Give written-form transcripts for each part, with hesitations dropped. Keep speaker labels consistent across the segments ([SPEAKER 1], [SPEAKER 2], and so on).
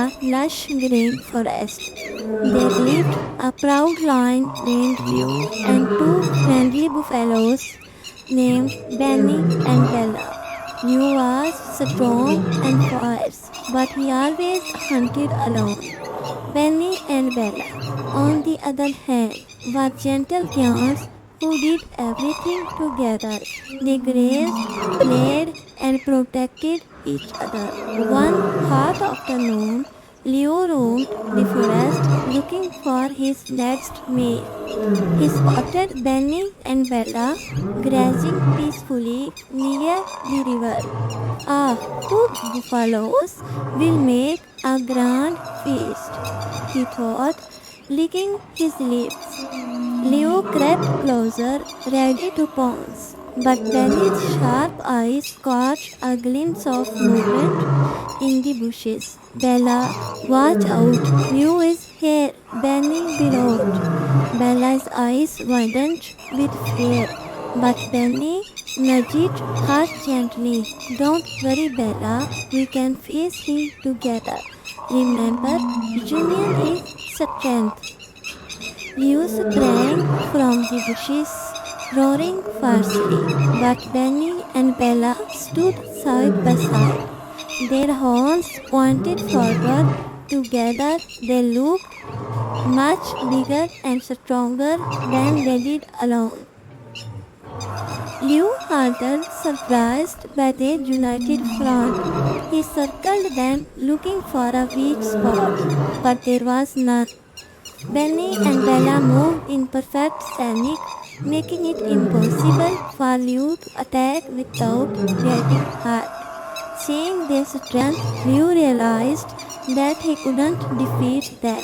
[SPEAKER 1] a lush green forest. There lived a proud lion named Leo and two friendly buffaloes named Benny and Bella. Leo was strong and fierce, but he always hunted alone. Benny and Bella, on the other hand, were gentle giants who did everything together. They grazed, played, and protected each other. One hot afternoon, Leo roamed the forest looking for his next meal. He spotted Benny and Bella grazing peacefully near the river. Ah, two buffaloes will make a grand feast, he thought, licking his lips. Leo crept closer, ready to pounce, but Benny's sharp eyes caught a glimpse of movement in the bushes. Bella, watch out! Leo is here! Benny bellowed. Bella's eyes widened with fear, but Benny nudged her gently. Don't worry, Bella. We can face him together. Remember, union is strength. Leo sprang from the bushes, roaring fiercely, but Benny and Bella stood side by side. Their horns pointed forward. Together they looked much bigger and stronger than they did alone. Leo halted, surprised by their united front. He circled them, looking for a weak spot, but there was none. Benny and Bella moved in perfect sync, making it impossible for Leo to attack without getting hurt. Seeing their strength, Leo realized that he couldn't defeat them.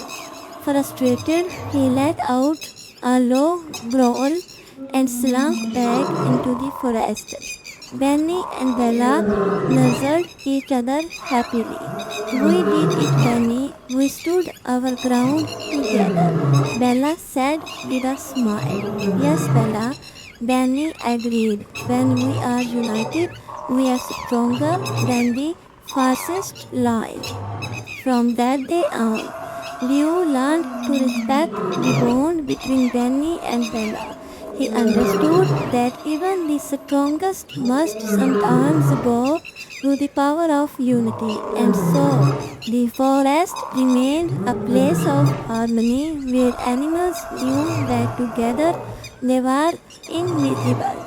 [SPEAKER 1] Frustrated, he let out a low growl and slunk back into the forest. Benny and Bella nuzzled each other happily. We did it, Benny. We stood our ground together, Bella said with a smile. Yes, Bella, Benny agreed. When we are united, we are stronger than the fastest lion. From that day on, Leo learned to respect the bond between Benny and Bella. He understood that even the strongest must sometimes bow to the power of unity, and so the forest remained a place of harmony where animals knew that together they were invincible.